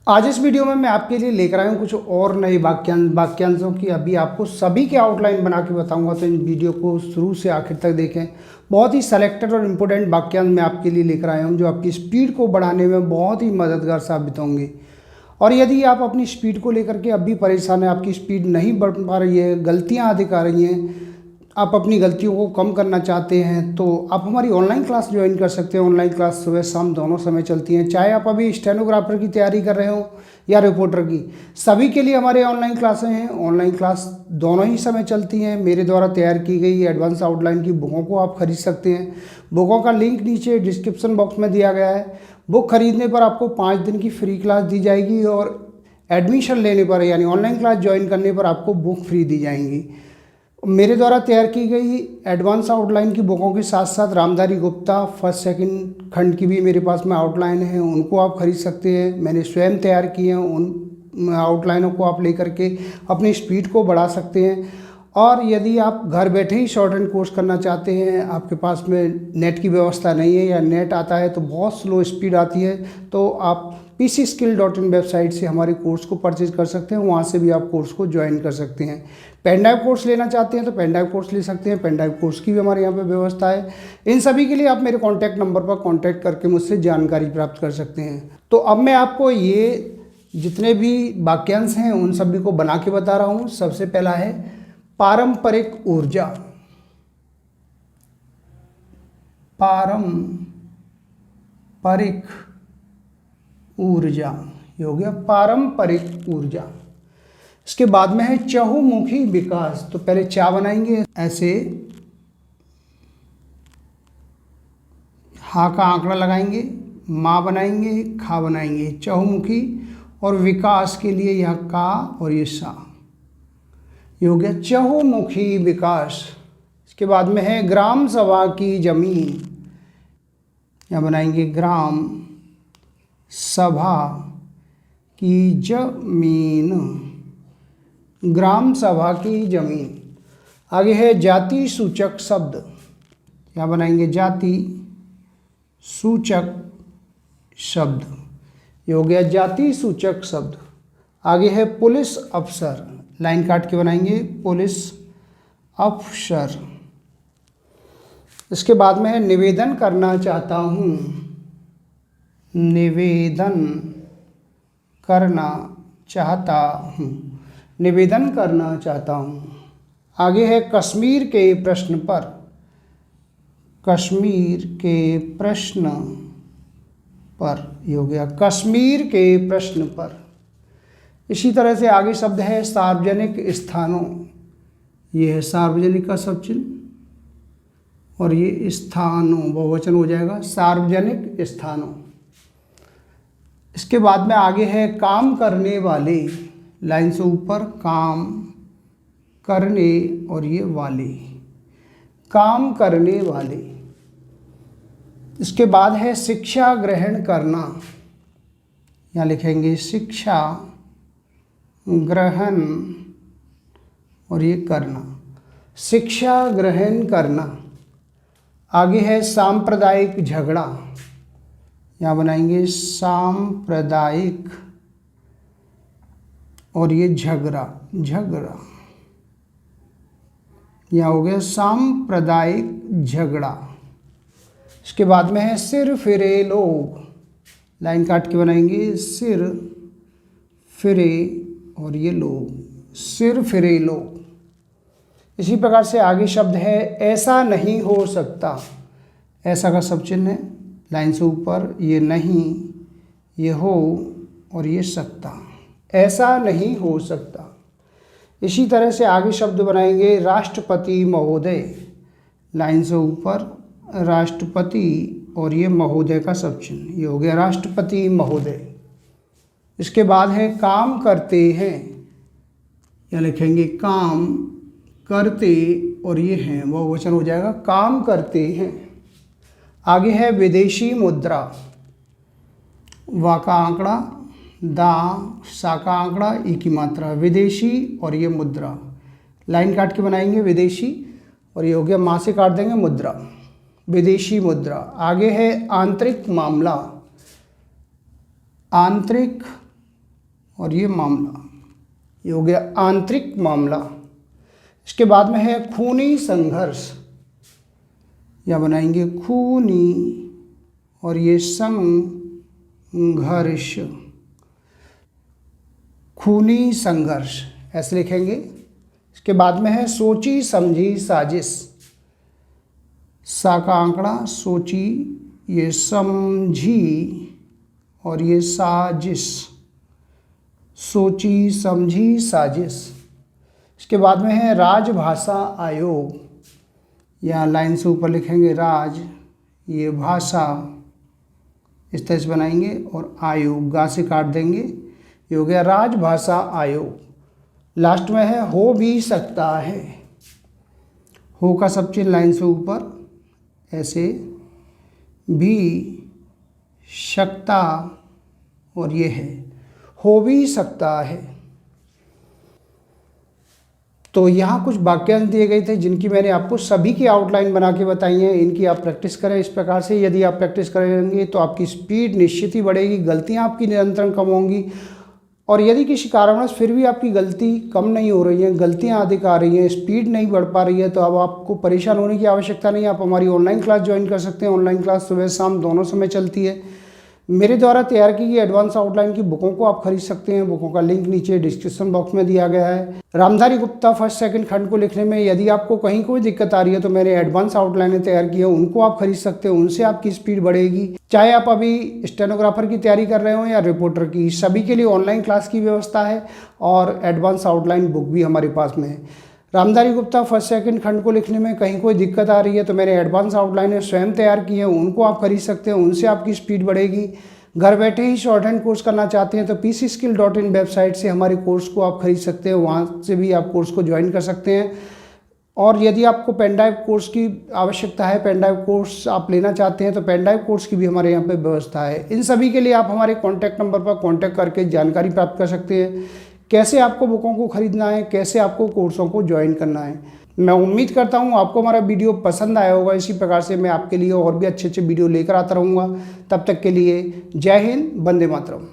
आज इस वीडियो में मैं आपके लिए लेकर आया हूँ कुछ और नए वाक्यांशों की अभी आपको सभी के आउटलाइन बना के बताऊंगा, तो इन वीडियो को शुरू से आखिर तक देखें। बहुत ही सेलेक्टेड और इम्पोर्टेंट वाक्यांश मैं आपके लिए लेकर आया हूँ जो आपकी स्पीड को बढ़ाने में बहुत ही मददगार साबित होंगे। और यदि आप अपनी स्पीड को लेकर के अब भी परेशान हैं, आपकी स्पीड नहीं बढ़ पा रही है, गलतियाँ अधिक आ रही हैं, आप अपनी गलतियों को कम करना चाहते हैं, तो आप हमारी ऑनलाइन क्लास ज्वाइन कर सकते हैं। ऑनलाइन क्लास सुबह शाम दोनों समय चलती हैं। चाहे आप अभी स्टेनोग्राफर की तैयारी कर रहे हो या रिपोर्टर की, सभी के लिए हमारे ऑनलाइन क्लासें हैं। ऑनलाइन क्लास दोनों ही समय चलती हैं। मेरे द्वारा तैयार की गई एडवांस आउटलाइन की बुकों को आप खरीद सकते हैं। बुकों का लिंक नीचे डिस्क्रिप्शन बॉक्स में दिया गया है। बुक खरीदने पर आपको 5 दिन की फ्री क्लास दी जाएगी और एडमिशन लेने पर यानी ऑनलाइन क्लास ज्वाइन करने पर आपको बुक फ्री दी जाएंगी। मेरे द्वारा तैयार की गई एडवांस आउटलाइन की बुकों के साथ साथ रामधारी गुप्ता फर्स्ट सेकंड खंड की भी मेरे पास में आउटलाइन है, उनको आप खरीद सकते हैं। मैंने स्वयं तैयार किए हैं। उन आउटलाइनों को आप लेकर के अपनी स्पीड को बढ़ा सकते हैं। और यदि आप घर बैठे ही शॉर्ट हैंड कोर्स करना चाहते हैं, आपके पास में नेट की व्यवस्था नहीं है या नेट आता है तो बहुत स्लो स्पीड आती है, तो आप pcskill.in वेबसाइट से हमारे कोर्स को परचेज कर सकते हैं। वहाँ से भी आप कोर्स को ज्वाइन कर सकते हैं। पेन ड्राइव कोर्स लेना चाहते हैं तो पेन ड्राइव कोर्स ले सकते हैं। पेन ड्राइव कोर्स की भी हमारे यहाँ पे व्यवस्था है। इन सभी के लिए आप मेरे कॉन्टैक्ट नंबर पर कॉन्टैक्ट करके मुझसे जानकारी प्राप्त कर सकते हैं। तो अब मैं आपको ये जितने भी वाक्यांश हैं उन सभी को बना के बता रहा हूँ। सबसे पहला है पारंपरिक ऊर्जा। पारंपरिक ऊर्जा, ये हो गया पारंपरिक ऊर्जा। इसके बाद में है चहुमुखी विकास। तो पहले चा बनाएंगे, ऐसे हा का आंकड़ा लगाएंगे, माँ बनाएंगे, खा बनाएंगे, चहुमुखी। और विकास के लिए यह का और ये सा, ये हो गया चहुमुखी विकास। इसके बाद में है ग्राम सभा की जमीन। यहाँ बनाएंगे ग्राम सभा की जमीन, ग्राम सभा की जमीन। आगे है जाति सूचक शब्द। यहाँ बनाएंगे जाति सूचक शब्द, ये हो गया जाति सूचक शब्द। आगे है पुलिस अफसर। लाइन काट के बनाएंगे पुलिस अफसर। इसके बाद में है निवेदन करना चाहता हूँ। निवेदन करना चाहता हूँ, निवेदन करना चाहता हूँ। आगे है कश्मीर के प्रश्न पर। कश्मीर के प्रश्न पर, ये हो गया कश्मीर के प्रश्न पर। इसी तरह से आगे शब्द है सार्वजनिक स्थानों। ये है सार्वजनिक का शब्द चिन्ह और ये स्थानों बहुवचन हो जाएगा, सार्वजनिक स्थानों। इसके बाद में आगे है काम करने वाले। लाइन से ऊपर काम करने और ये वाले, काम करने वाले। इसके बाद है शिक्षा ग्रहण करना। यहाँ लिखेंगे शिक्षा ग्रहण और ये करना, शिक्षा ग्रहण करना। आगे है सांप्रदायिक झगड़ा। यहाँ बनाएंगे सांप्रदायिक और ये झगड़ा, झगड़ा। यहाँ हो गया सांप्रदायिक झगड़ा। इसके बाद में है सिर फिरे लोग। लाइन काट के बनाएंगे सिर फिरे और ये लोग, सिर फिरे लोग। इसी प्रकार से आगे शब्द है ऐसा नहीं हो सकता। ऐसा का सब चिन्ह है। लाइन से ऊपर ये नहीं, ये हो और ये सकता, ऐसा नहीं हो सकता। इसी तरह से आगे शब्द बनाएंगे राष्ट्रपति महोदय। लाइन से ऊपर राष्ट्रपति और ये महोदय का सब चिन्ह, ये हो गया राष्ट्रपति महोदय। इसके बाद है काम करते हैं। यहाँ लिखेंगे काम करते और ये हैं बहुवचन हो जाएगा, काम करते हैं। आगे है विदेशी मुद्रा। वा का आंकड़ा, दा सा का आंकड़ा, ई की मात्रा, विदेशी और ये मुद्रा। लाइन काट के बनाएंगे विदेशी और ये हो गया माँ से काट देंगे मुद्रा, विदेशी मुद्रा। आगे है आंतरिक मामला। आंतरिक और ये मामला, ये हो गया आंतरिक मामला। इसके बाद में है खूनी संघर्ष, या बनाएंगे खूनी और ये संघर्ष, खूनी संघर्ष ऐसे लिखेंगे। इसके बाद में है सोची समझी साजिश, सा का आंकड़ा, सोची, ये समझी और ये साजिश, सोची समझी साजिश। इसके बाद में है राजभाषा आयोग, यहाँ लाइन से ऊपर लिखेंगे राज, ये भाषा, इस तरह से बनाएंगे और आयोग गा से काट देंगे, ये हो गया राजभाषा आयोग। लास्ट में है हो भी सकता है, हो का सब चीज लाइन से ऊपर, ऐसे भी सकता और ये है हो भी सकता है। तो यहाँ कुछ वाक्यांश दिए गए थे जिनकी मैंने आपको सभी की आउटलाइन बना के बताई है। इनकी आप प्रैक्टिस करें इस प्रकार से। यदि आप प्रैक्टिस करेंगे तो आपकी स्पीड निश्चित ही बढ़ेगी, गलतियाँ आपकी निरंतर कम होंगी। और यदि किसी कारणवश फिर भी आपकी गलती कम नहीं हो रही है, गलतियाँ अधिक आ रही हैं, स्पीड नहीं बढ़ पा रही है, तो अब आपको परेशान होने की आवश्यकता नहीं है। आप हमारी ऑनलाइन क्लास ज्वाइन कर सकते हैं। ऑनलाइन क्लास सुबह शाम दोनों समय चलती है। मेरे द्वारा तैयार की गई एडवांस आउटलाइन की बुकों को आप खरीद सकते हैं। बुकों का लिंक नीचे डिस्क्रिप्शन बॉक्स में दिया गया है। रामधारी गुप्ता फर्स्ट सेकंड खंड को लिखने में यदि आपको कहीं कोई दिक्कत आ रही है तो मैंने एडवांस आउटलाइनें तैयार की है, उनको आप खरीद सकते हैं। उनसे आपकी स्पीड बढ़ेगी। चाहे आप अभी स्टेनोग्राफर की तैयारी कर रहे हो या रिपोर्टर की, सभी के लिए ऑनलाइन क्लास की व्यवस्था है और एडवांस आउटलाइन बुक भी हमारे पास में है। रामधारी गुप्ता फर्स्ट सेकंड खंड को लिखने में कहीं कोई दिक्कत आ रही है तो मैंने एडवांस आउटलाइनें स्वयं तैयार की हैं, उनको आप खरीद सकते हैं। उनसे आपकी स्पीड बढ़ेगी। घर बैठे ही शॉर्ट हैंड कोर्स करना चाहते हैं तो pcskill.in वेबसाइट से हमारे कोर्स को आप खरीद सकते हैं। वहाँ से भी आप कोर्स को ज्वाइन कर सकते हैं। और यदि आपको पेन ड्राइव कोर्स की आवश्यकता है, पेन ड्राइव कोर्स आप लेना चाहते हैं तो पेन ड्राइव कोर्स की भी हमारे यहाँ पे व्यवस्था है। इन सभी के लिए आप हमारे कॉन्टैक्ट नंबर पर कॉन्टैक्ट करके जानकारी प्राप्त कर सकते हैं, कैसे आपको बुकों को खरीदना है, कैसे आपको कोर्सों को ज्वाइन करना है। मैं उम्मीद करता हूँ आपको हमारा वीडियो पसंद आया होगा। इसी प्रकार से मैं आपके लिए और भी अच्छे अच्छे वीडियो लेकर आता रहूँगा। तब तक के लिए जय हिंद, वंदे मातरम।